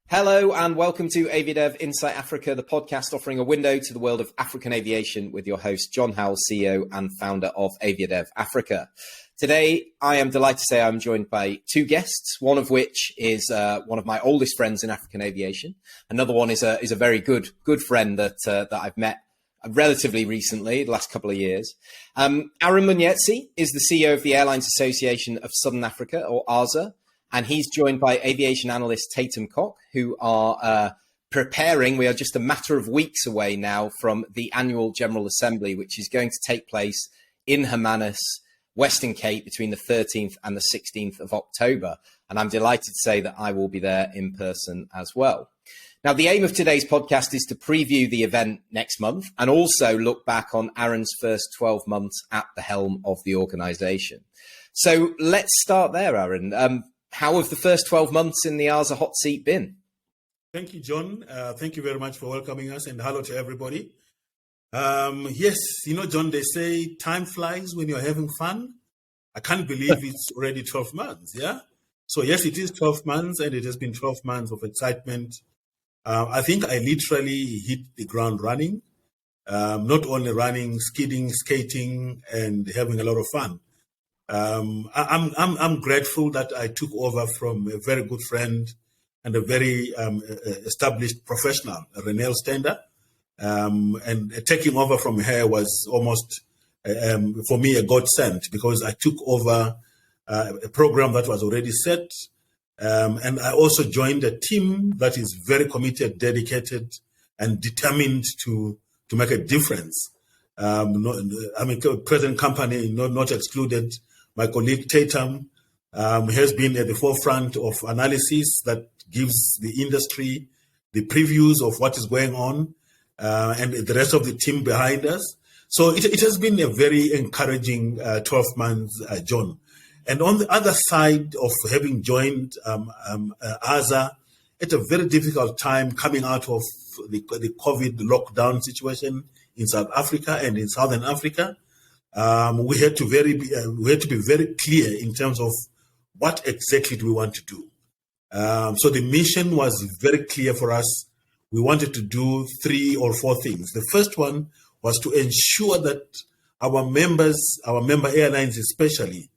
Hello and welcome to Aviadev Insight Africa, the podcast offering a window to the world of African aviation with your host, John Howell, CEO and founder of Aviadev Africa. Today, I am delighted to say I'm joined by two guests, one of which is one of my oldest friends in African aviation. Another one is a very good friend that I've met relatively recently, the last couple of years. Aaron Munyetsi is the CEO of the Airlines Association of Southern Africa, or ASA. And he's joined by aviation analyst Tatum Cock, who are preparing. We are just a matter of weeks away now from the annual General Assembly, which is going to take place in Hermanus, Western Cape, between the 13th and the 16th of October. And I'm delighted to say that I will be there in person as well. Now, the aim of today's podcast is to preview the event next month and also look back on Aaron's first 12 months at the helm of the organization. So let's start there, Aaron. How have the first 12 months in the ASA hot seat been? Thank you, John. Thank you very much for welcoming us, and hello to everybody. Yes, John, they say time flies when you're having fun. I can't believe it's already 12 months, yeah? So yes, it is 12 months, and it has been 12 months of excitement. I think I literally hit the ground running, not only running, skidding, skating, and having a lot of fun. I'm grateful that I took over from a very good friend and a very established professional, Renelle Stender. And taking over from her was almost, for me, a godsend because I took over a program that was already set. And I also joined a team that is very committed, dedicated, and determined to make a difference. Present company, not excluded. My colleague Tatum has been at the forefront of analysis that gives the industry the previews of what is going on, and the rest of the team behind us. So it has been a very encouraging 12 months, John. And on the other side of having joined ASA at a very difficult time coming out of the COVID lockdown situation in South Africa and in Southern Africa, we had to be very clear in terms of what exactly do we want to do. So the mission was very clear for us. We wanted to do 3 or 4 things. The first one was to ensure that our member airlines especially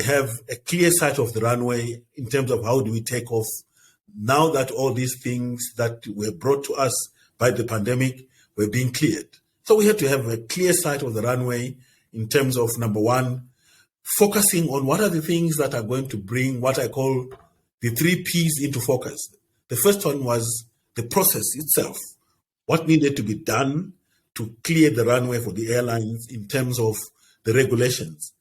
have a clear sight of the runway in terms of how do we take off now that all these things that were brought to us by the pandemic were being cleared. So we had to have a clear sight of the runway in terms of, number one, focusing on what are the things that are going to bring what I call the 3 Ps into focus. The first one was the process itself. What needed to be done to clear the runway for the airlines in terms of the regulations.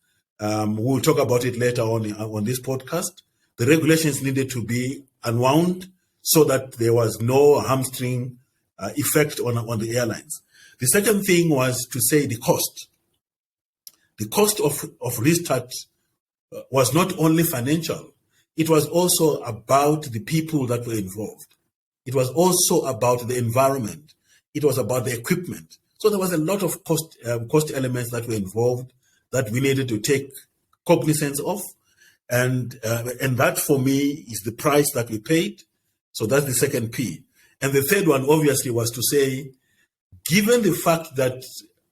We'll talk about it later on this podcast. The regulations needed to be unwound so that there was no hamstring effect on the airlines. The second thing was to say the cost. The cost of restart was not only financial, it was also about the people that were involved. It was also about the environment. It was about the equipment. So there was a lot of cost elements that were involved that we needed to take cognizance of. And that for me is the price that we paid. So that's the second P. And the third one obviously was to say, given the fact that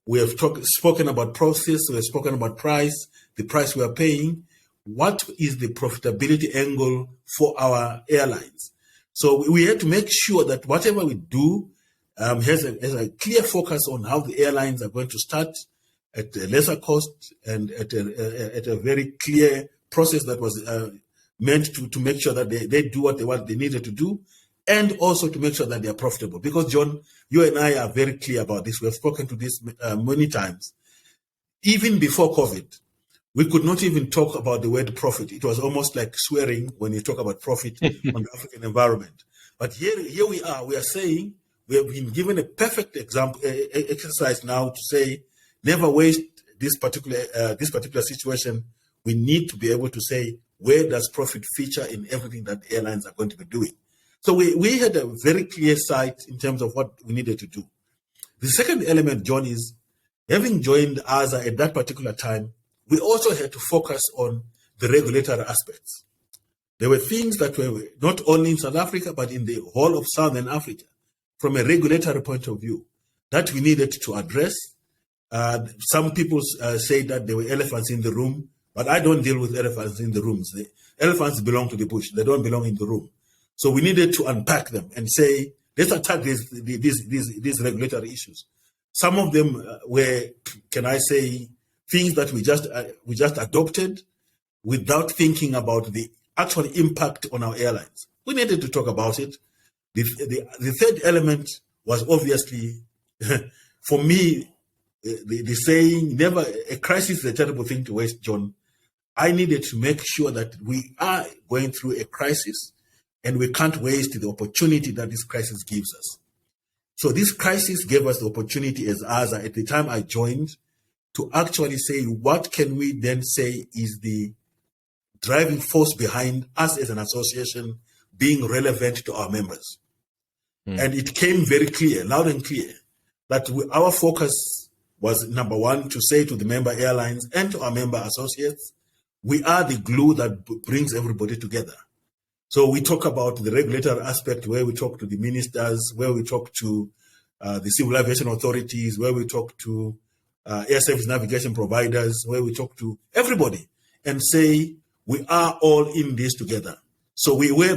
we have spoken about process, we have spoken about price, the price we are paying. What is the profitability angle for our airlines? So we had to make sure that whatever we do has a clear focus on how the airlines are going to start at a lesser cost and at a very clear process that was meant to make sure that they do what they needed to do, and also to make sure that they are profitable. Because, John, you and I are very clear about this. We have spoken to this many times. Even before COVID, we could not even talk about the word profit. It was almost like swearing when you talk about profit on the African environment. But here we are saying, we have been given a perfect example, exercise now to say, never waste this particular situation. We need to be able to say, where does profit feature in everything that airlines are going to be doing? So we had a very clear sight in terms of what we needed to do. The second element, John, is having joined ASA at that particular time, we also had to focus on the regulatory aspects. There were things that were not only in South Africa, but in the whole of Southern Africa, from a regulatory point of view, that we needed to address. Some people say that there were elephants in the room, but I don't deal with elephants in the rooms. The elephants belong to the bush. They don't belong in the room. So we needed to unpack them and say, let's attack these regulatory issues. Some of them were, can I say, things that we just adopted without thinking about the actual impact on our airlines. We needed to talk about it. The third element was obviously, for me, the saying, never a crisis is a terrible thing to waste, John. I needed to make sure that we are going through a crisis and we can't waste the opportunity that this crisis gives us. So this crisis gave us the opportunity as ASA at the time I joined to actually say, what can we then say is the driving force behind us as an association being relevant to our members? And it came very clear, loud and clear, that our focus was, number one, to say to the member airlines and to our member associates, we are the glue that brings everybody together. So we talk about the regulatory aspect, where we talk to the ministers, where we talk to the civil aviation authorities, where we talk to air service navigation providers, where we talk to everybody and say, we are all in this together. So we were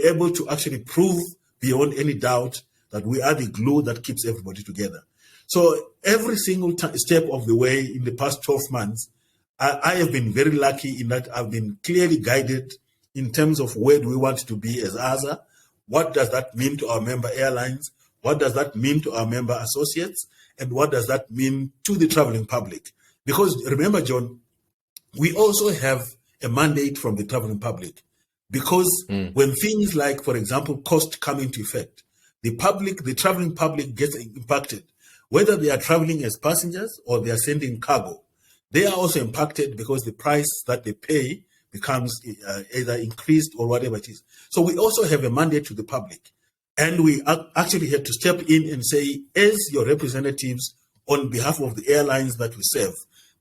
able to actually prove beyond any doubt that we are the glue that keeps everybody together. So every single step of the way in the past 12 months, I have been very lucky in that I've been clearly guided in terms of where do we want to be as ASA, what does that mean to our member airlines, what does that mean to our member associates, and what does that mean to the traveling public? Because remember, John, we also have a mandate from the traveling public. Because when things like, for example, cost come into effect, the traveling public gets impacted. Whether they are traveling as passengers or they are sending cargo, they are also impacted because the price that they pay becomes either increased or whatever it is. So we also have a mandate to the public. And we actually had to step in and say, as your representatives on behalf of the airlines that we serve,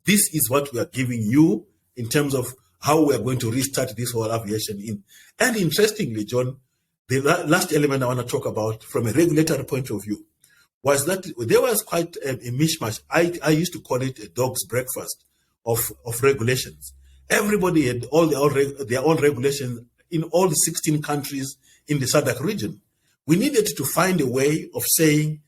this is what we are giving you in terms of how we are going to restart this whole aviation in. And interestingly, John, the last element I want to talk about from a regulatory point of view was that there was quite a mishmash. I used to call it a dog's breakfast of regulations. Everybody had all their own regulations in all the 16 countries in the SADC region. We needed to find a way of saying,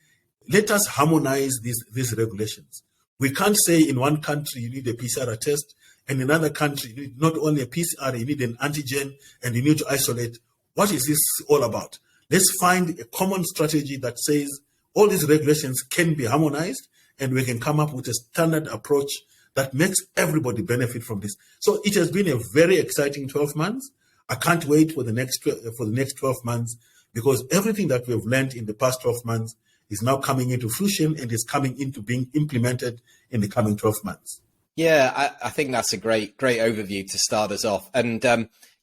let us harmonize these regulations. We can't say in one country you need a PCR test, and in another country you need not only a PCR, you need an antigen, and you need to isolate. What is this all about? Let's find a common strategy that says all these regulations can be harmonized, and we can come up with a standard approach that makes everybody benefit from this. So it has been a very exciting 12 months. I can't wait for the next 12 months, because everything that we've learned in the past 12 months is now coming into fruition and is coming into being implemented in the coming 12 months. Yeah, I think that's a great overview to start us off. And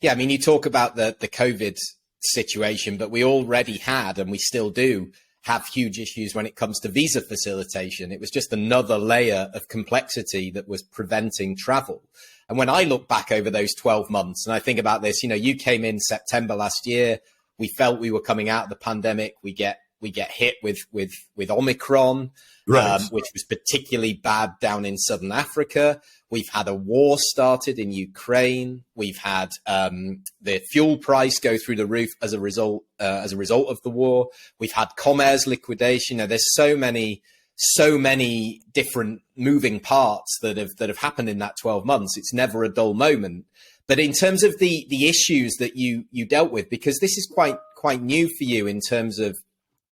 yeah, I mean, you talk about the COVID situation, but we already had, and we still do have, huge issues when it comes to visa facilitation. It was just another layer of complexity that was preventing travel. And when I look back over those 12 months and I think about this, you came in September last year, we felt we were coming out of the pandemic. We get hit with Omicron, right, which was particularly bad down in Southern Africa. We've had a war started in Ukraine. We've had the fuel price go through the roof as a result of the war. We've had Comair's liquidation. There's so many different moving parts that have happened in that 12 months. It's never a dull moment. But in terms of the issues that you dealt with, because this is quite new for you in terms of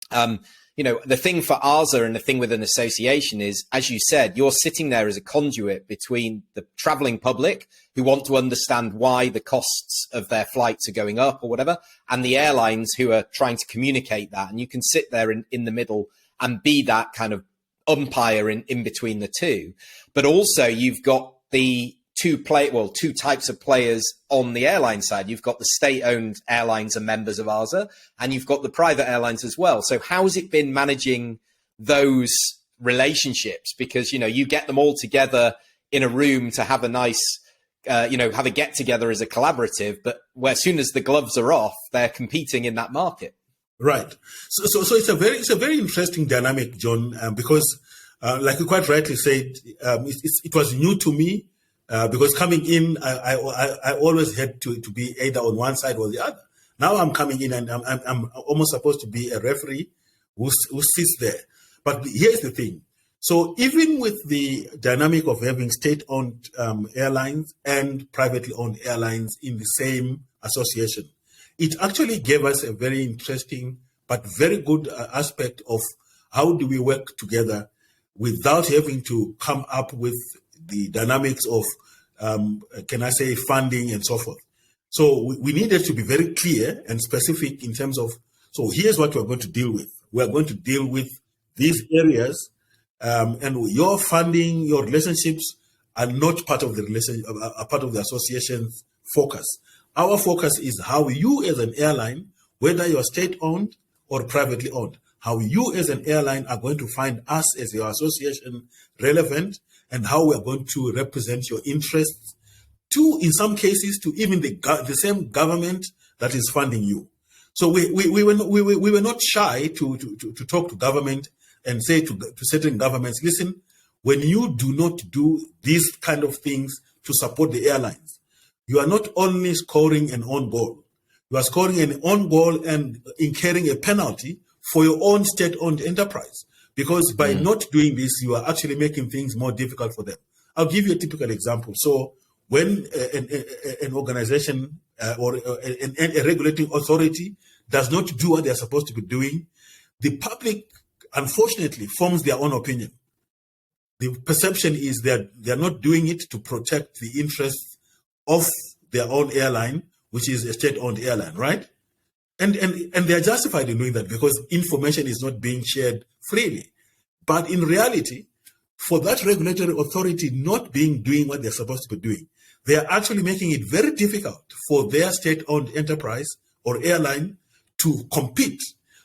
the thing for ASA and the thing with an association is, as you said, you're sitting there as a conduit between the traveling public who want to understand why the costs of their flights are going up or whatever, and the airlines who are trying to communicate that. And you can sit there in the middle and be that kind of umpire in between the two. But also you've got the two types of players on the airline side. You've got the state-owned airlines and members of ASA, and you've got the private airlines as well. So how's it been managing those relationships? Because, you get them all together in a room to have a nice have a get together as a collaborative, but as soon as the gloves are off, they're competing in that market. Right. So it's a very interesting dynamic, John, because like you quite rightly said, it was new to me because coming in, I always had to be either on one side or the other. Now I'm coming in and I'm almost supposed to be a referee who sits there. But here's the thing. So even with the dynamic of having state-owned airlines and privately owned airlines in the same association, it actually gave us a very interesting but very good aspect of how do we work together without having to come up with the dynamics of, funding and so forth. So we needed to be very clear and specific in terms of, so here's what we're going to deal with. We're going to deal with these areas, and your funding, your relationships are not part of the association's focus. Our focus is how you as an airline, whether you're state-owned or privately owned, how you as an airline are going to find us as your association relevant, and how we're going to represent your interests to, in some cases, to even the same government that is funding you. So we were not shy to talk to government and say to certain governments, listen, when you do not do these kind of things to support the airlines, you are not only scoring an own goal, you are scoring an own goal and incurring a penalty for your own state-owned enterprise. Because by not doing this, you are actually making things more difficult for them. I'll give you a typical example. So when an organization or a regulating authority does not do what they're supposed to be doing, the public, unfortunately, forms their own opinion. The perception is that they're not doing it to protect the interests of their own airline, which is a state-owned airline, right? And they're justified in doing that because information is not being shared freely. But in reality, for that regulatory authority not doing what they're supposed to be doing, they are actually making it very difficult for their state-owned enterprise or airline to compete,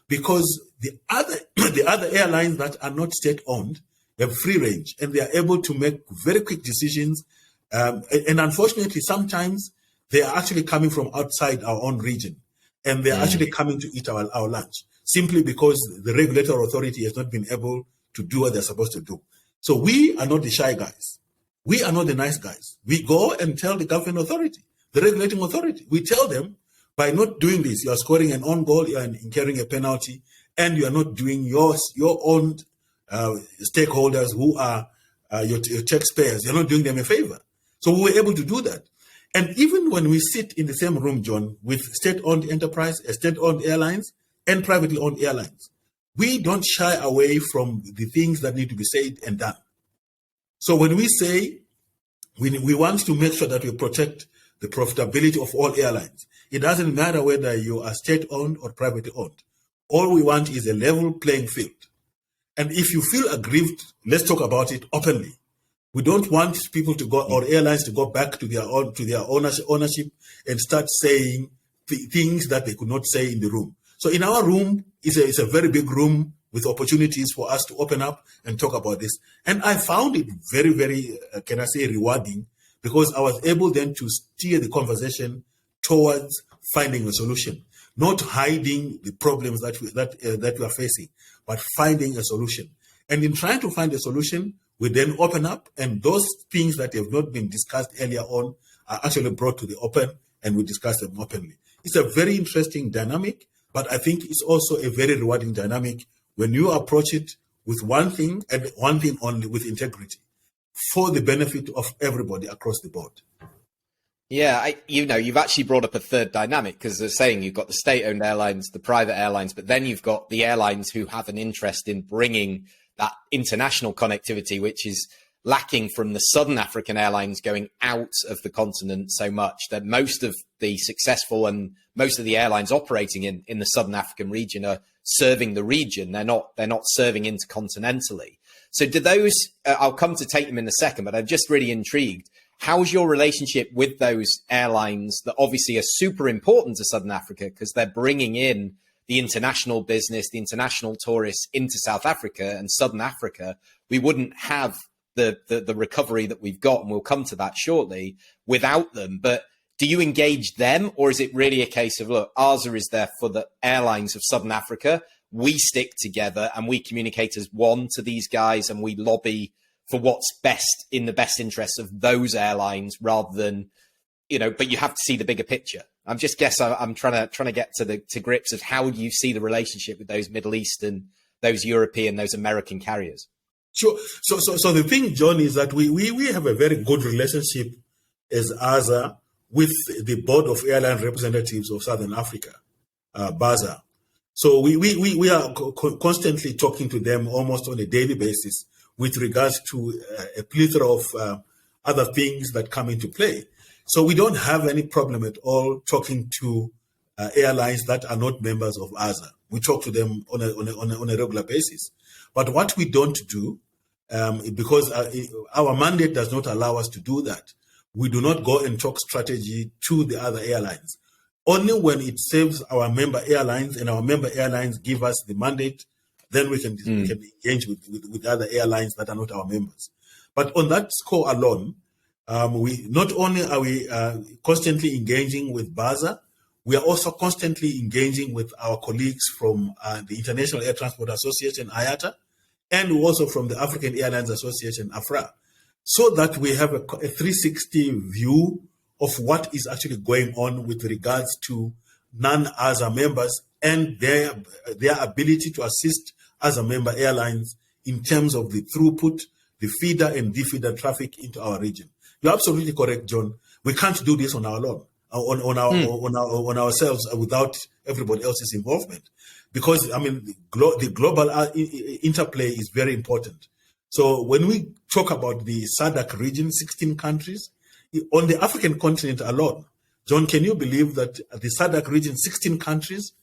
because the other airlines that are not state-owned have free range and they are able to make very quick decisions. And unfortunately, sometimes they are actually coming from outside our own region, and they're actually coming to eat our lunch simply because the regulatory authority has not been able to do what they're supposed to do. So we are not the shy guys. We are not the nice guys. We go and tell the governing authority, the regulating authority. We tell them, by not doing this, you are scoring an own goal, you are incurring a penalty, and you are not doing your own stakeholders who are your taxpayers. You're not doing them a favor. So we were able to do that. And even when we sit in the same room, John, with state-owned enterprise, state-owned airlines, and privately owned airlines, we don't shy away from the things that need to be said and done. So when we say we want to make sure that we protect the profitability of all airlines, it doesn't matter whether you are state-owned or privately owned. All we want is a level playing field. And if you feel aggrieved, let's talk about it openly. We don't want people to go, or airlines to go back to their ownership and start saying things that they could not say in the room. So in our room, it's a very big room with opportunities for us to open up and talk about this. And I found it very, very, rewarding, because I was able then to steer the conversation towards finding a solution, not hiding the problems that we are facing, but finding a solution. And in trying to find a solution, we then open up, and those things that have not been discussed earlier on are actually brought to the open, and we discuss them openly. It's a very interesting dynamic, but I think it's also a very rewarding dynamic when you approach it with one thing and one thing only, with integrity, for the benefit of everybody across the board. Yeah, you've actually brought up a third dynamic, because they're saying you've got the state-owned airlines, the private airlines, but then you've got the airlines who have an interest in bringing that international connectivity, which is lacking from the Southern African airlines going out of the continent so much that most of the successful and most of the airlines operating in the Southern African region are serving the region. They're not serving intercontinentally. So do those, I'll come to take them in a second, but I'm just really intrigued. How's your relationship with those airlines that obviously are super important to Southern Africa, because they're bringing in the international business, the international tourists into South Africa and Southern Africa? We wouldn't have the recovery that we've got, and we'll come to that shortly, without them. But do you engage them, or is it really a case of, look, ARSA is there for the airlines of Southern Africa, we stick together and we communicate as one to these guys, and we lobby for what's best in the best interests of those airlines, rather than, but you have to see the bigger picture. I'm trying to get to grips of how do you see the relationship with those Middle Eastern, those European, those American carriers? Sure. So the thing, John, is that we have a very good relationship as ARSA with the Board of Airline Representatives of Southern Africa, BASA. So we are constantly talking to them almost on a daily basis with regards to a plethora of other things that come into play. So we don't have any problem at all talking to airlines that are not members of ARSA. We talk to them on a regular basis. But what we don't do, because our mandate does not allow us to do that, we do not go and talk strategy to the other airlines. Only when it serves our member airlines and our member airlines give us the mandate, then we can engage with other airlines that are not our members. But on that score alone, we not only are we constantly engaging with BASA, we are also constantly engaging with our colleagues from the International Air Transport Association, IATA, and also from the African Airlines Association, AFRA, so that we have a 360 view of what is actually going on with regards to non-ASA members and their ability to assist ASA member airlines in terms of the throughput, the feeder and defeeder traffic into our region. You're absolutely correct, John. We can't do this on our own, on ourselves without everybody else's involvement, because the global interplay is very important. So when we talk about the SADC region, 16 countries, on the African continent alone, John, can you believe that the SADC region, 16 countries,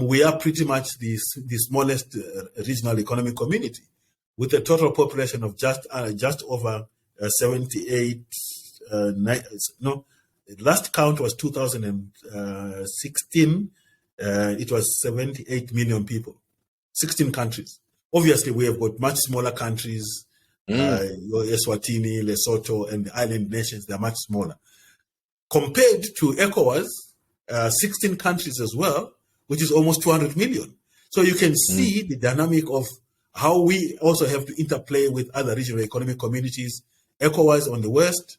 we are pretty much the smallest regional economic community, with a total population of just over 78. Last count was 2016. It was 78 million people, 16 countries. Obviously, we have got much smaller countries. Eswatini, Lesotho, and the island nations, they're much smaller. Compared to ECOWAS, 16 countries as well, which is almost 200 million. So you can see the dynamic of how we also have to interplay with other regional economic communities. ECOWAS on the west,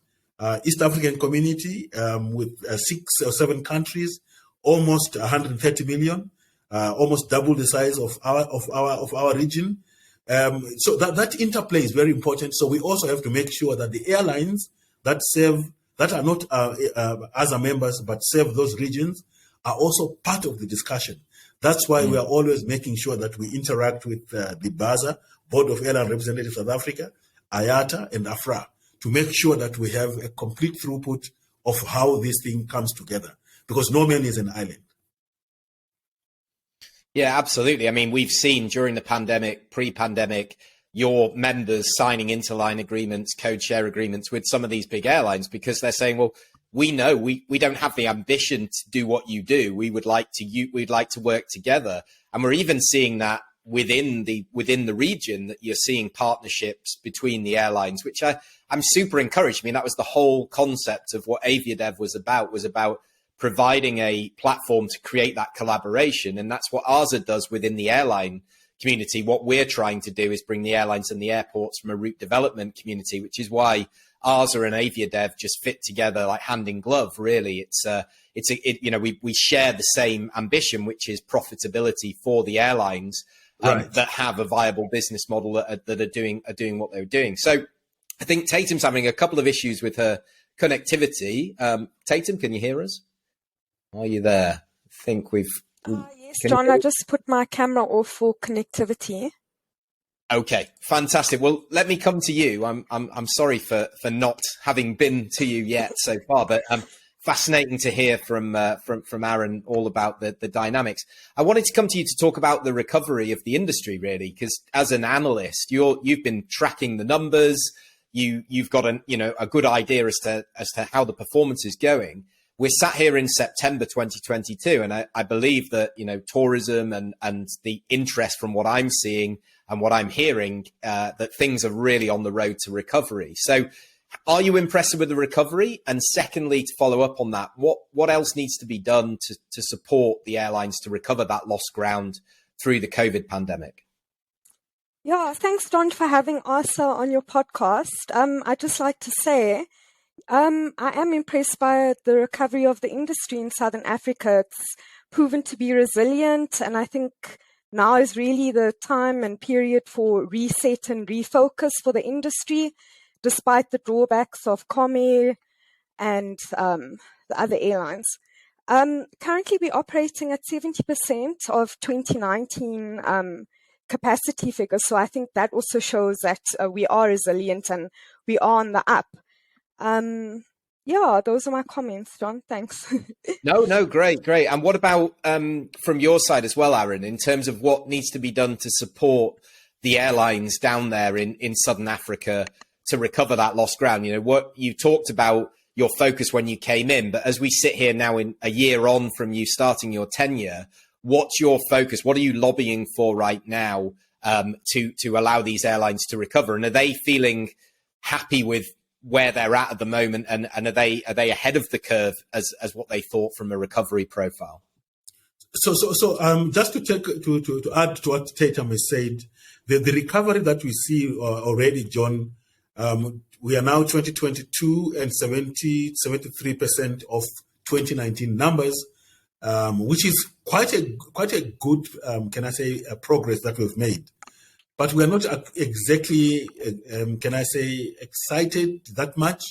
East African Community with 6 or 7 countries, almost 130 million, almost double the size of our region. So that interplay is very important. So we also have to make sure that the airlines that are not ASA members but serve those regions are also part of the discussion. That's why we are always making sure that we interact with the BASA, Board of Airline Representatives of South Africa, IATA, and AFRA, to make sure that we have a complete throughput of how this thing comes together, because no man is an island. Yeah, absolutely. I mean, we've seen during the pandemic, pre-pandemic, your members signing interline agreements, code share agreements with some of these big airlines, because they're saying, well, we know we don't have the ambition to do what you do. We'd like to work together. And we're even seeing that within the region, that you're seeing partnerships between the airlines, which I'm super encouraged. I mean, that was the whole concept of what Aviadev was about providing a platform to create that collaboration. And that's what ARSA does within the airline community. What we're trying to do is bring the airlines and the airports from a route development community, which is why ARSA and Aviadev just fit together like hand in glove. Really, we share the same ambition, which is profitability for the airlines that have a viable business model that are doing what they're doing. So I think Tatum's having a couple of issues with her connectivity. Tatum, can you hear us? Are you there? I think we've... Yes, John, I just put my camera off for connectivity. Okay, fantastic. Well, let me come to you. I'm sorry for not having been to you yet so far, but fascinating to hear from Aaron all about the dynamics. I wanted to come to you to talk about the recovery of the industry, really, because as an analyst, you've been tracking the numbers. You've got a good idea as to how the performance is going. we're sat here in September 2022, and I believe that, you know, tourism and the interest from what I'm seeing and what I'm hearing, that things are really on the road to recovery. So are you impressed with the recovery? And secondly, to follow up on that, what else needs to be done to support the airlines to recover that lost ground through the COVID pandemic? Yeah, thanks, Don, for having Asa on your podcast. I'd just like to say, I am impressed by the recovery of the industry in Southern Africa. It's proven to be resilient, and I think now is really the time and period for reset and refocus for the industry, despite the drawbacks of Comair and the other airlines. Currently, we're operating at 70% of 2019 capacity figures. So I think that also shows that we are resilient and we are on the up. Yeah, those are my comments, John. Thanks. No, great. And what about from your side as well, Aaron, in terms of what needs to be done to support the airlines down there in Southern Africa to recover that lost ground? You know, what you talked about your focus when you came in, but as we sit here now in a year on from you starting your tenure, what's your focus? What are you lobbying for right now to allow these airlines to recover? And are they feeling happy with where they're at the moment? And are they ahead of the curve as what they thought from a recovery profile? So just to add to what Tatum has said, the recovery that we see already, John, we are now 2022 and 73% of 2019 numbers, which is quite a good, can I say, progress that we've made. But we are not exactly, can I say, excited that much.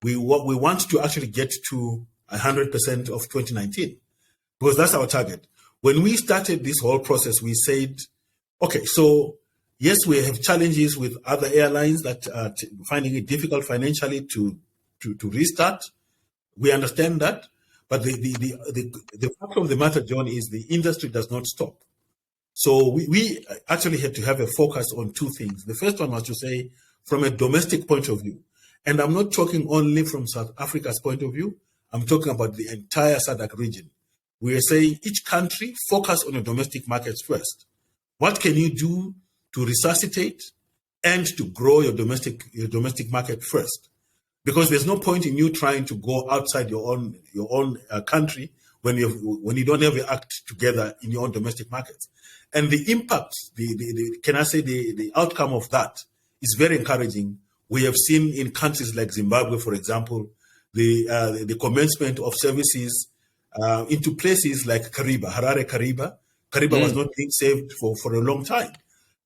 We want to actually get to 100% of 2019 because that's our target. When we started this whole process, we said, okay, so yes, we have challenges with other airlines that are finding it difficult financially to restart. We understand that. But the fact of the matter, John, is the industry does not stop. So we actually had to have a focus on two things. The first one was to say, from a domestic point of view, and I'm not talking only from South Africa's point of view, I'm talking about the entire SADC region. We are saying each country focus on your domestic markets first. What can you do to resuscitate and to grow your domestic market first? Because there's no point in you trying to go outside your own country when you don't have your act together in your own domestic markets. And the impact, the outcome of that is very encouraging. We have seen in countries like Zimbabwe, for example, the commencement of services into places like Kariba, Harare, Kariba. Kariba was not being saved for a long time.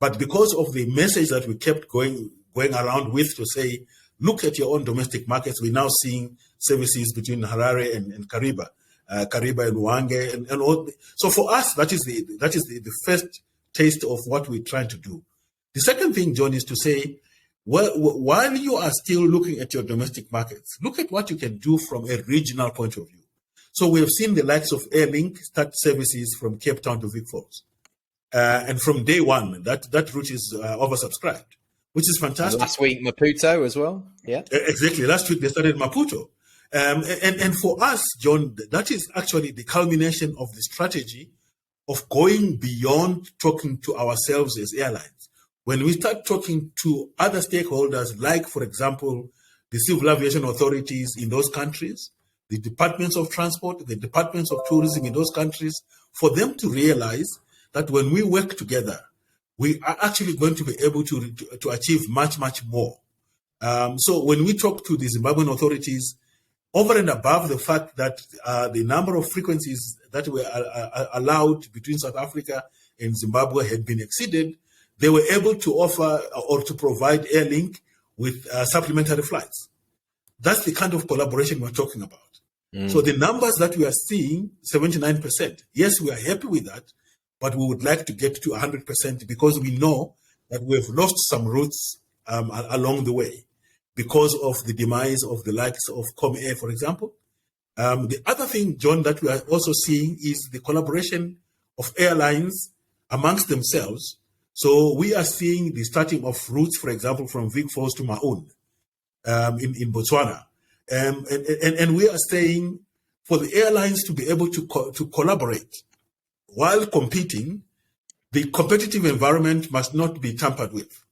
But because of the message that we kept going around with to say, look at your own domestic markets, we're now seeing services between Harare and Kariba, Kariba and Hwange, and all. So for us, that is the first taste of what we're trying to do. The second thing, John, is to say, well, while you are still looking at your domestic markets, look at what you can do from a regional point of view. So we have seen the likes of Airlink start services from Cape Town to Vic Falls. And from day one, that route is oversubscribed, which is fantastic. Last week, Maputo as well. Yeah, exactly. Last week they started Maputo. And for us, John, that is actually the culmination of the strategy of going beyond talking to ourselves as airlines. When we start talking to other stakeholders, like, for example, the civil aviation authorities in those countries, the departments of transport, the departments of tourism in those countries, for them to realize that when we work together, we are actually going to be able to achieve much, much more. So when we talk to the Zimbabwean authorities, over and above the fact that the number of frequencies that were allowed between South Africa and Zimbabwe had been exceeded, they were able to offer or to provide Airlink with supplementary flights. That's the kind of collaboration we're talking about. So the numbers that we are seeing, 79%, yes, we are happy with that, but we would like to get to 100% because we know that we have lost some routes along the way because of the demise of the likes of Comair, for example. The other thing, John, that we are also seeing is the collaboration of airlines amongst themselves. So we are seeing the starting of routes, for example, from Vic Falls to Maun in Botswana. And we are saying for the airlines to be able to collaborate while competing. The competitive environment must not be tampered with,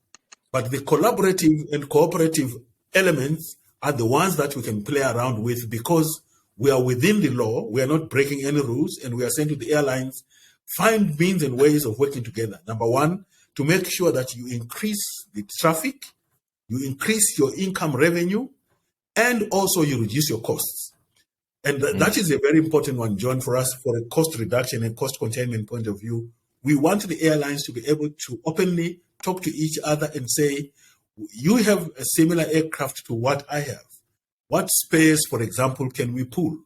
but the collaborative and cooperative elements are the ones that we can play around with, because we are within the law, we are not breaking any rules, and we are saying to the airlines, find means and ways of working together. Number one, to make sure that you increase the traffic, you increase your income revenue, and also you reduce your costs. And that is a very important one, John, for us, for a cost reduction and cost containment point of view. We want the airlines to be able to openly talk to each other and say, you have a similar aircraft to what I have. What space, for example, can we pool?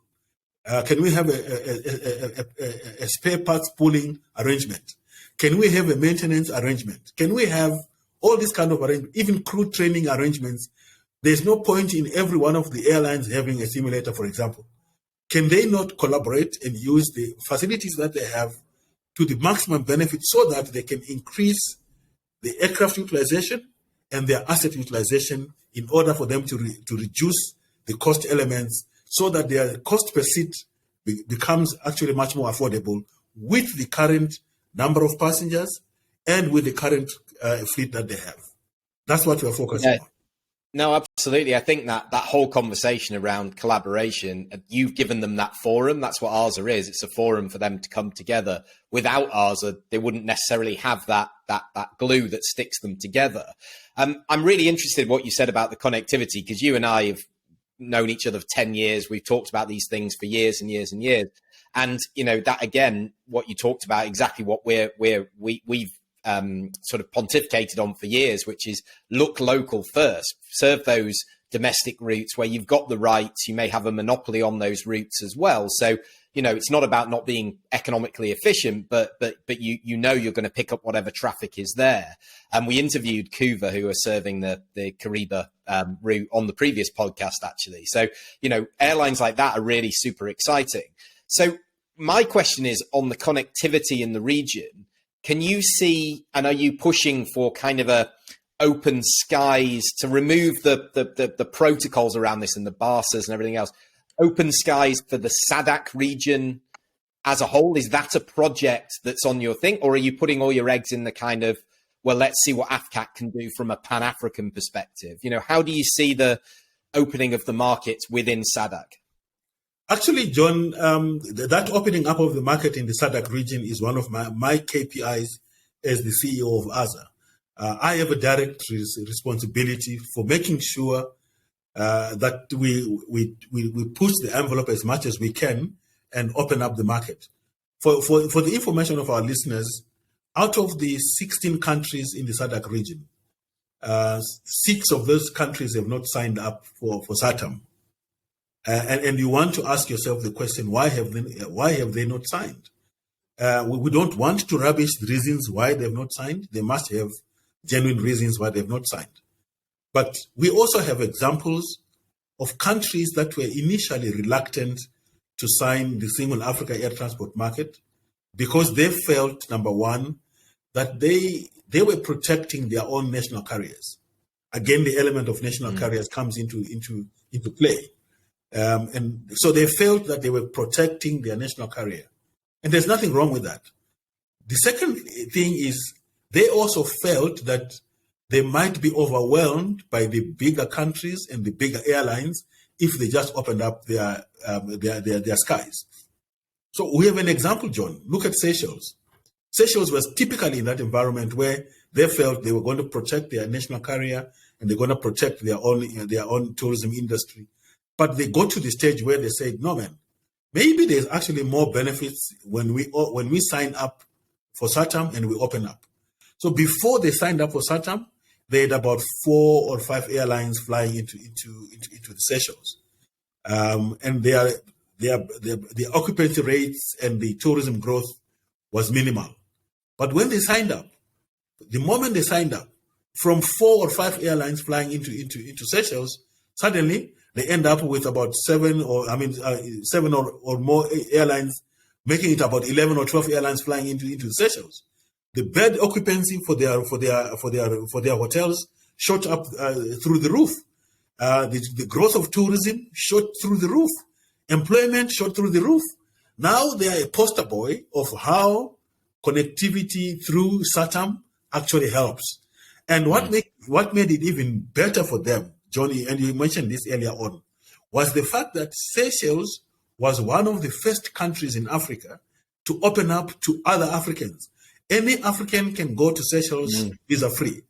Can we have a spare parts pooling arrangement? Can we have a maintenance arrangement? Can we have all this kind of arrangement, even crew training arrangements? There's no point in every one of the airlines having a simulator, for example. Can they not collaborate and use the facilities that they have to the maximum benefit so that they can increase the aircraft utilization and their asset utilization in order for them to reduce the cost elements so that their cost per seat becomes actually much more affordable with the current number of passengers and with the current fleet that they have. That's what we're focusing on. No, absolutely. I think that whole conversation around collaboration, you've given them that forum. That's what ARSA is. It's a forum for them to come together. Without ARSA, they wouldn't necessarily have that glue that sticks them together. I'm really interested in what you said about the connectivity, because you and I have known each other for 10 years. We've talked about these things for years and years and years. And, that, again, what you talked about, exactly what we've sort of pontificated on for years, which is look local first, serve those domestic routes where you've got the rights. You may have a monopoly on those routes as well. So, it's not about not being economically efficient, but you're going to pick up whatever traffic is there. And we interviewed Kuva, who are serving the Kariba route on the previous podcast, actually. So, airlines like that are really super exciting. So my question is on the connectivity in the region. Can you see, and are you pushing for kind of a open skies to remove the protocols around this and the BARSAs and everything else, open skies for the SADC region as a whole? Is that a project that's on your thing, or are you putting all your eggs in the kind of, well, let's see what AFCAT can do from a Pan-African perspective? How do you see the opening of the markets within SADC? Actually, John, that opening up of the market in the SADC region is one of my KPIs as the CEO of ARSA. I have a direct responsibility for making sure that we push the envelope as much as we can and open up the market. For the information of our listeners, out of the 16 countries in the SADC region, 6 of those countries have not signed up for SATAM. And you want to ask yourself the question, why have they not signed? We don't want to rubbish the reasons why they've not signed. They must have genuine reasons why they've not signed. But we also have examples of countries that were initially reluctant to sign the Single Africa Air Transport Market because they felt, number one, that they were protecting their own national carriers. Again, the element of national carriers comes into play. And so they felt that they were protecting their national carrier. And there's nothing wrong with that. The second thing is they also felt that they might be overwhelmed by the bigger countries and the bigger airlines if they just opened up their skies. So we have an example, John. Look at Seychelles. Seychelles was typically in that environment where they felt they were going to protect their national carrier and they're going to protect their own tourism industry. But they got to the stage where they said, no, man, maybe there's actually more benefits when we sign up for SATAM and we open up. So before they signed up for SATAM, they had about 4 or 5 airlines flying into the Seychelles. And the occupancy rates and the tourism growth was minimal. But when they signed up, the moment they signed up, from 4 or 5 airlines flying into Seychelles, suddenly they end up with about 7 or more airlines, making it about 11 or 12 airlines flying into the Seychelles. The bed occupancy for their hotels shot up through the roof. The growth of tourism shot through the roof. Employment shot through the roof. Now they are a poster boy of how connectivity through SATAM actually helps. And what made it even better for them, Johnny, and you mentioned this earlier on, was the fact that Seychelles was one of the first countries in Africa to open up to other Africans. Any African can go to Seychelles visa-free.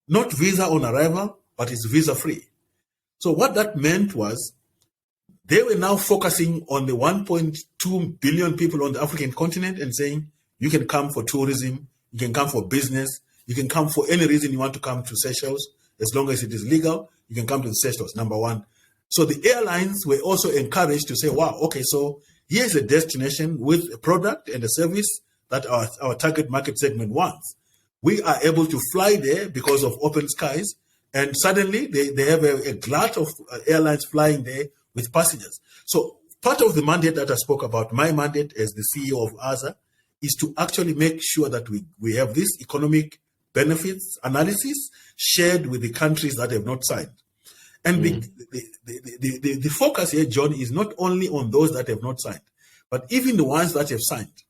Not visa on arrival, but it's visa-free. So what that meant was they were now focusing on the 1.2 billion people on the African continent and saying, you can come for tourism, you can come for business, you can come for any reason you want to come to Seychelles, as long as it is legal, you can come to the Seychelles, number one. So the airlines were also encouraged to say, wow, okay, so here's a destination with a product and a service that our target market segment wants. We are able to fly there because of open skies, and suddenly they have a glut of airlines flying there with passengers. So part of the mandate that I spoke about, my mandate as the CEO of ASA, is to actually make sure that we have this economic benefits analysis shared with the countries that have not signed. And the focus here, John, is not only on those that have not signed, but even the ones that have signed.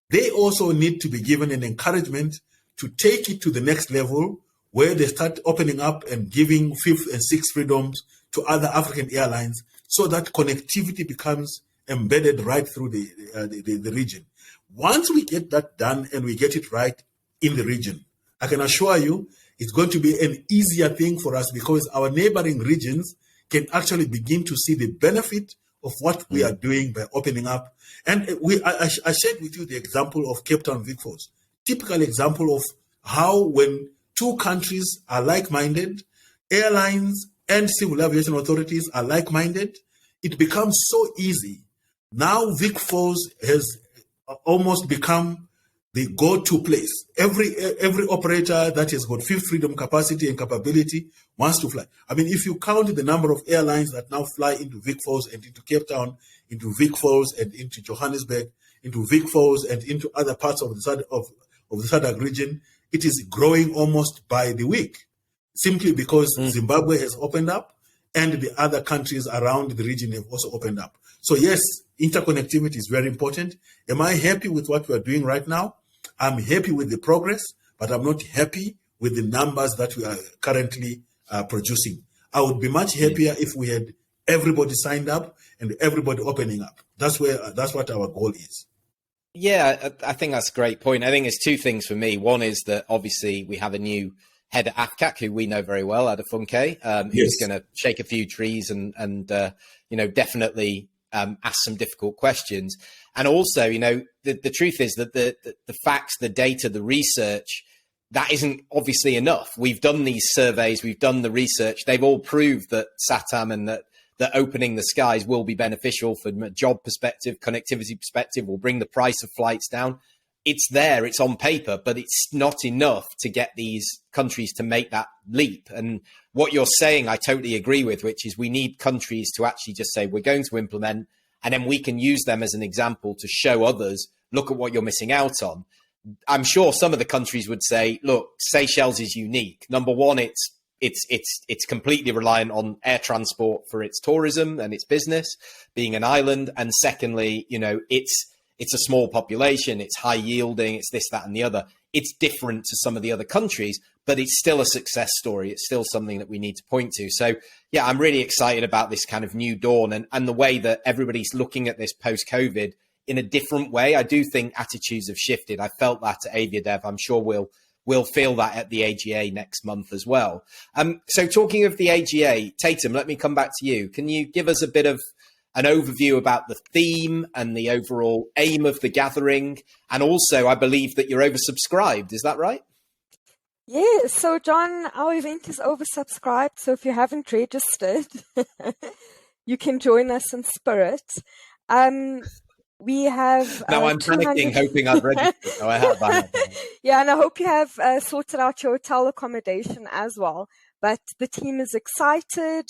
They also need to be given an encouragement to take it to the next level where they start opening up and giving fifth and sixth freedoms to other African airlines so that connectivity becomes embedded right through the region. Once we get that done and we get it right in the region, I can assure you it's going to be an easier thing for us because our neighboring regions can actually begin to see the benefit of what we are doing by opening up. And I shared with you the example of Cape Town Vic Falls, typical example of how when two countries are like-minded, airlines and civil aviation authorities are like-minded, it becomes so easy. Now Vic Falls has almost become the go-to place. Every operator that has got fifth freedom capacity and capability wants to fly. I mean, if you count the number of airlines that now fly into Vic Falls and into Cape Town, into Vic Falls and into Johannesburg, into Vic Falls and into other parts of the SADC region, it is growing almost by the week, simply because Zimbabwe has opened up and the other countries around the region have also opened up. So yes, interconnectivity is very important. Am I happy with what we are doing right now? I'm happy with the progress, but I'm not happy with the numbers that we are currently producing. I would be much happier if we had everybody signed up and everybody opening up. That's what our goal is. Yeah, I think that's a great point. I think there's two things for me. One is that obviously we have a new head of AFCAC who we know very well, Adefunke, who's going to shake a few trees and definitely ask some difficult questions. And also, the truth is that the facts, the data, the research, that isn't obviously enough. We've done these surveys, we've done the research. They've all proved that SATAM and that opening the skies will be beneficial from a job perspective, connectivity perspective, will bring the price of flights down. It's there, it's on paper, but it's not enough to get these countries to make that leap. And what you're saying, I totally agree with, which is we need countries to actually just say, we're going to implement, and then we can use them as an example to show others, look at what you're missing out on. I'm sure some of the countries would say, look, Seychelles is unique. Number one, it's completely reliant on air transport for its tourism and its business, being an island. And secondly, it's a small population, it's high yielding, it's this, that, and the other. It's different to some of the other countries, but it's still a success story. It's still something that we need to point to. So yeah, I'm really excited about this kind of new dawn and the way that everybody's looking at this post-COVID in a different way. I do think attitudes have shifted. I felt that at AviaDev. I'm sure we'll feel that at the AGA next month as well. So talking of the AGA, Tatum, let me come back to you. Can you give us a bit of an overview about the theme and the overall aim of the gathering? And also, I believe that you're oversubscribed. Is that right? Yeah, so John, our event is oversubscribed. So if you haven't registered, you can join us in spirit. We have now I'm panicking, hoping I've registered. No, I have. Yeah, and I hope you have sorted out your hotel accommodation as well. But the team is excited.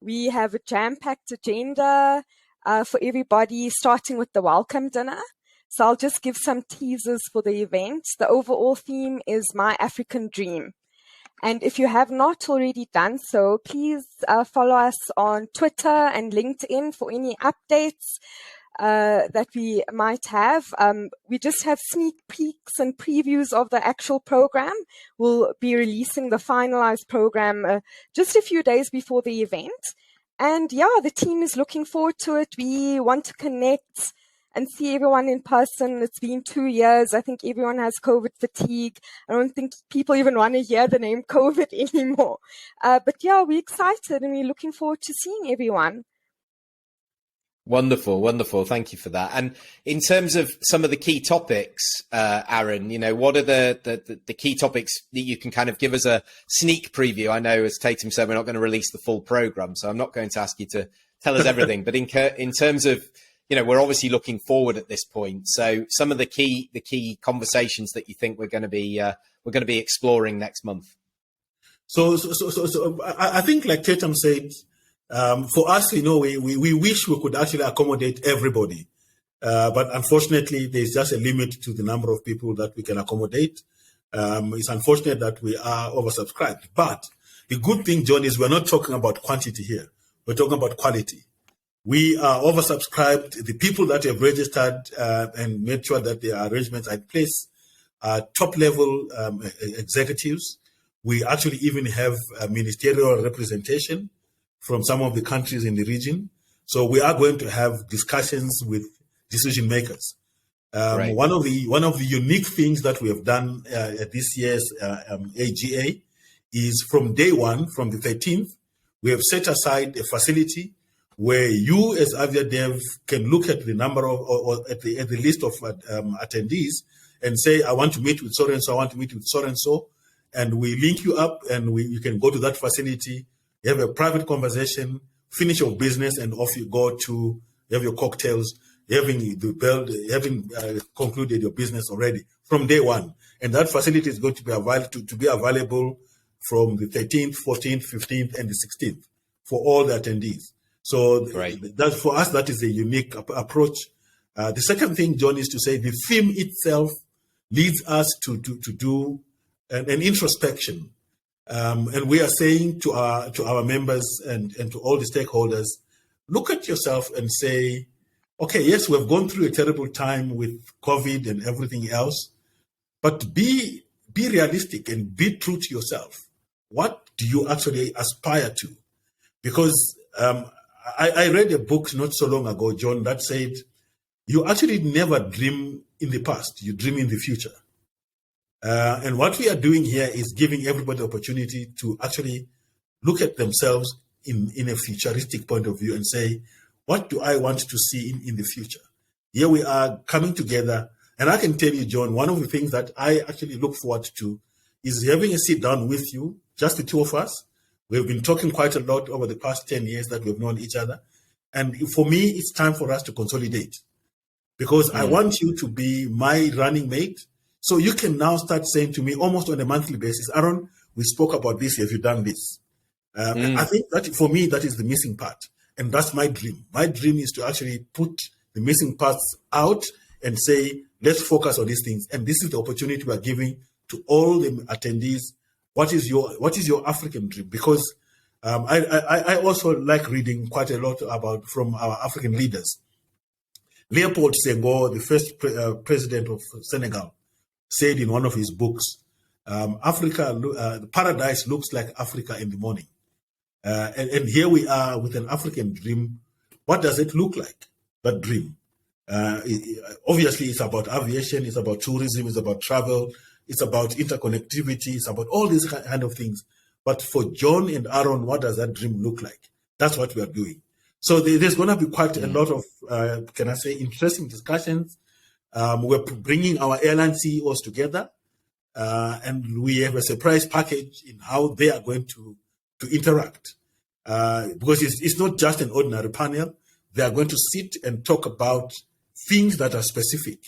We have a jam-packed agenda for everybody, starting with the welcome dinner. So I'll just give some teasers for the event. The overall theme is My African Dream. And if you have not already done so, please follow us on Twitter and LinkedIn for any updates that we might have. We just have sneak peeks and previews of the actual program. We'll be releasing the finalized program just a few days before the event. And yeah, the team is looking forward to it. We want to connect and see everyone in person. It's been 2 years. I think everyone has COVID fatigue. I don't think people even want to hear the name COVID anymore. But yeah, we're excited and we're looking forward to seeing everyone. Wonderful, wonderful. Thank you for that. And in terms of some of the key topics, Aaron, what are the key topics that you can kind of give us a sneak preview? I know, as Tatum said, we're not going to release the full program, so I'm not going to ask you to tell us everything. But in terms of, we're obviously looking forward at this point. So some of the key conversations that you think we're going to be exploring next month. So I think, like Tatum said, for us, we wish we could actually accommodate everybody. But unfortunately, there's just a limit to the number of people that we can accommodate. It's unfortunate that we are oversubscribed. But the good thing, John, is we're not talking about quantity here. We're talking about quality. We are oversubscribed. The people that have registered and made sure that their arrangements are in place are top-level executives. We actually even have ministerial representation from some of the countries in the region. So we are going to have discussions with decision makers. Right. One of the unique things that we have done at this year's AGA is from day one, from the 13th, we have set aside a facility where you as AviaDev can look at the number of, or at the list of attendees and say, I want to meet with so-and-so, I want to meet with so-and-so, and we link you up and you can go to that facility. You have a private conversation, finish your business, and off you go to have your cocktails, having concluded your business already from day one. And that facility is going to be available from the 13th, 14th, 15th, and the 16th for all the attendees. So that, for us, that is a unique approach. The second thing, John, is to say the theme itself leads us to do an introspection. And we are saying to our members and to all the stakeholders, look at yourself and say, okay, yes, we've gone through a terrible time with COVID and everything else, but be realistic and be true to yourself. What do you actually aspire to? Because I read a book not so long ago, John, that said, you actually never dream in the past, you dream in the future. And what we are doing here is giving everybody the opportunity to actually look at themselves in a futuristic point of view and say, what do I want to see in the future? Here we are coming together. And I can tell you, John, one of the things that I actually look forward to is having a sit down with you, just the two of us. We've been talking quite a lot over the past 10 years that we've known each other. And for me, it's time for us to consolidate because I want you to be my running mate. So you can now start saying to me almost on a monthly basis, Aaron, we spoke about this. Have you done this? I think that for me, that is the missing part. And that's my dream. My dream is to actually put the missing parts out and say, let's focus on these things. And this is the opportunity we are giving to all the attendees. What is your African dream? Because I also like reading quite a lot from our African leaders. Leopold Senghor, the first president of Senegal, said in one of his books, paradise looks like Africa in the morning. And here we are with an African dream. What does it look like, that dream? Obviously, it's about aviation, it's about tourism, it's about travel, it's about interconnectivity, it's about all these kind of things. But for John and Aaron, what does that dream look like? That's what we are doing. So there's going to be quite a lot of, interesting discussions. We're bringing our airline CEOs together, and we have a surprise package in how they are going to interact. Because it's not just an ordinary panel. They are going to sit and talk about things that are specific.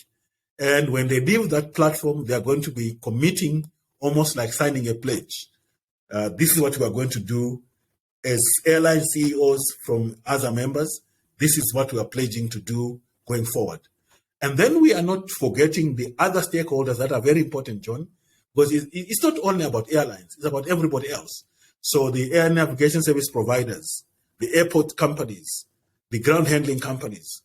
And when they leave that platform, they are going to be committing almost like signing a pledge. This is what we are going to do as airline CEOs from other members. This is what we are pledging to do going forward. And then we are not forgetting the other stakeholders that are very important, John. because it's not only about airlines, it's about everybody else. So the air navigation service providers, the airport companies, the ground handling companies,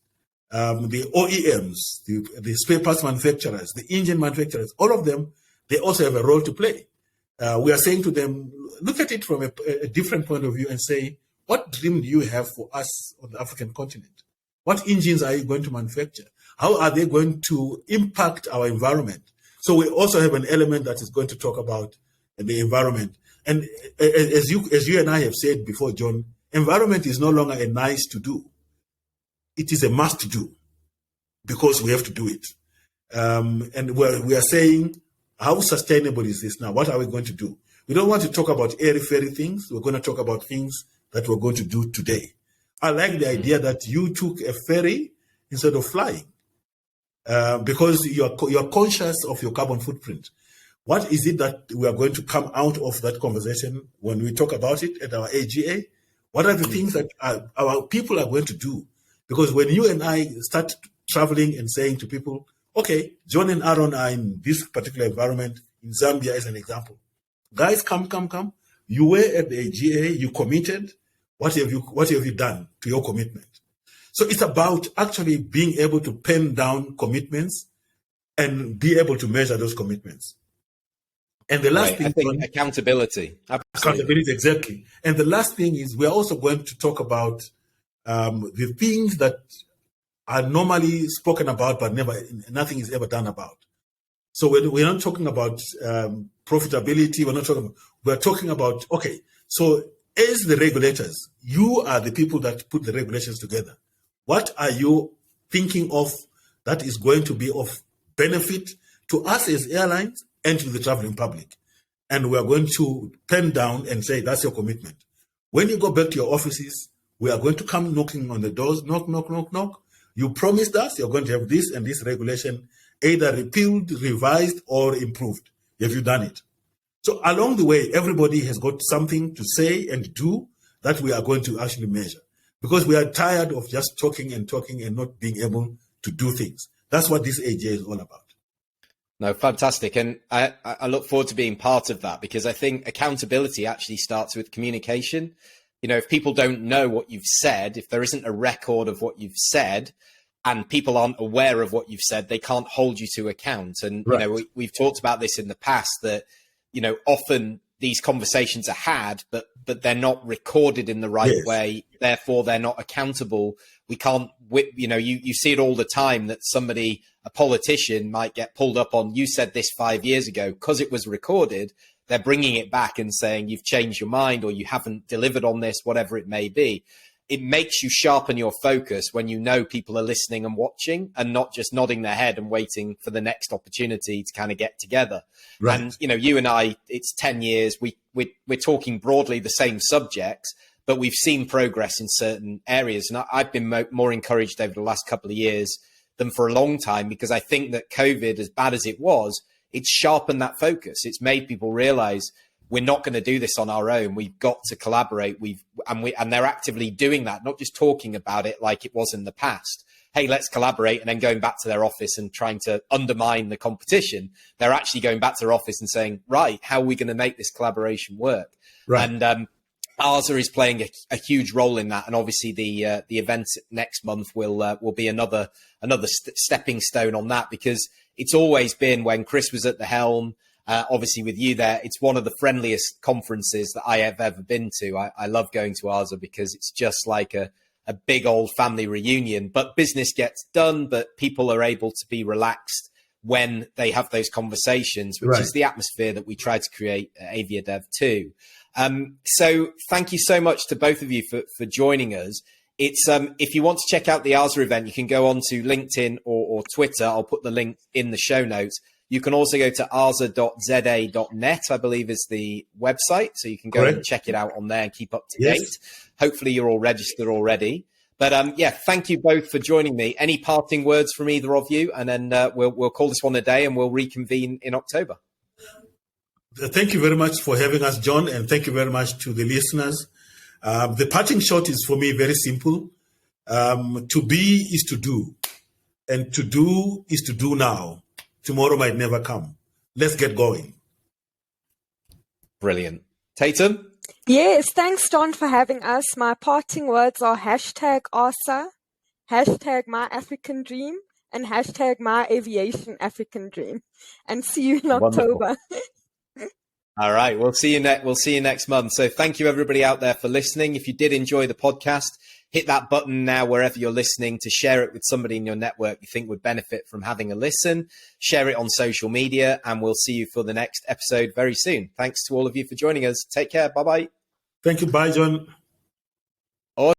the OEMs, the spare parts manufacturers, the engine manufacturers, all of them, they also have a role to play. We are saying to them, look at it from a different point of view and say, what dream do you have for us on the African continent? What engines are you going to manufacture? How are they going to impact our environment? So we also have an element that is going to talk about the environment. And as you and I have said before, John, environment is no longer a nice to do. It is a must do because we have to do it. And we are saying, how sustainable is this now? What are we going to do? We don't want to talk about airy-fairy things. We're going to talk about things that we're going to do today. I like the idea that you took a ferry instead of flying because you're conscious of your carbon footprint. What is it that we are going to come out of that conversation when we talk about it at our AGA? What are the things that our people are going to do? Because when you and I start traveling and saying to people, okay, John and Aaron are in this particular environment, in Zambia as an example. Guys, come. You were at the AGA, you committed. What have you done to your commitment? So it's about actually being able to pen down commitments and be able to measure those commitments. And the last thing, I think accountability. Absolutely. Accountability, exactly. And the last thing is we're also going to talk about the things that are normally spoken about, but nothing is ever done about. So we're not talking about profitability. We're talking about, okay, so as the regulators, you are the people that put the regulations together. What are you thinking of that is going to be of benefit to us as airlines and to the traveling public? And we are going to pen down and say, that's your commitment. When you go back to your offices, we are going to come knocking on the doors, knock. You promised us you're going to have this and this regulation either repealed, revised, or improved. Have you done it? So along the way, everybody has got something to say and do that we are going to actually measure. Because we are tired of just talking and not being able to do things. That's what this AGA is all about. No, fantastic. And I look forward to being part of that because I think accountability actually starts with communication. You know, if people don't know what you've said, if there isn't a record of what you've said and people aren't aware of what you've said, they can't hold you to account. And, right. You know, we've talked about this in the past that, you know, often these conversations are had, but they're not recorded in the right way. Therefore, they're not accountable. We can't, you know, you see it all the time that somebody, a politician might get pulled up on, you said this 5 years ago, because it was recorded. They're bringing it back and saying you've changed your mind or you haven't delivered on this, whatever it may be. It makes you sharpen your focus when you know people are listening and watching and not just nodding their head and waiting for the next opportunity to kind of get together. Right. And, you know, you and I, it's 10 years. We're talking broadly the same subjects, but we've seen progress in certain areas. And I've been more encouraged over the last couple of years than for a long time because I think that COVID, as bad as it was, it's sharpened that focus. It's made people realize we're not going to do this on our own. We've got to collaborate. And they're actively doing that, not just talking about it like it was in the past. Hey, let's collaborate. And then going back to their office and trying to undermine the competition. They're actually going back to their office and saying, right, how are we going to make this collaboration work? Right. And ARSA is playing a huge role in that. And obviously the event next month will be another stepping stone on that because it's always been when Chris was at the helm, obviously with you there, it's one of the friendliest conferences that I have ever been to. I love going to ARSA because it's just like a big old family reunion, but business gets done, but people are able to be relaxed when they have those conversations, which is the atmosphere that we try to create at AviaDev too. So thank you so much to both of you for joining us. It's if you want to check out the ARSA event, you can go on to LinkedIn or Twitter. I'll put the link in the show notes. You can also go to arsa.za.net, I believe is the website. So you can go and check it out on there and keep up to date. Hopefully you're all registered already. But yeah, thank you both for joining me. Any parting words from either of you? And then we'll call this one a day and we'll reconvene in October. Thank you very much for having us, John. And thank you very much to the listeners. The parting shot is for me very simple. To be is to do. And to do is to do now. Tomorrow might never come. Let's get going. Brilliant. Tatum? Yes, thanks, Don, for having us. My parting words are #ASA, #MyAfricanDream, and #MyAviation African Dream. And see you in Wonderful. October. All right, we'll see you next month. So thank you everybody out there for listening. If you did enjoy the podcast, hit that button now wherever you're listening to share it with somebody in your network you think would benefit from having a listen. Share it on social media, and we'll see you for the next episode very soon. Thanks to all of you for joining us. Take care. Bye-bye. Thank you. Bye, John.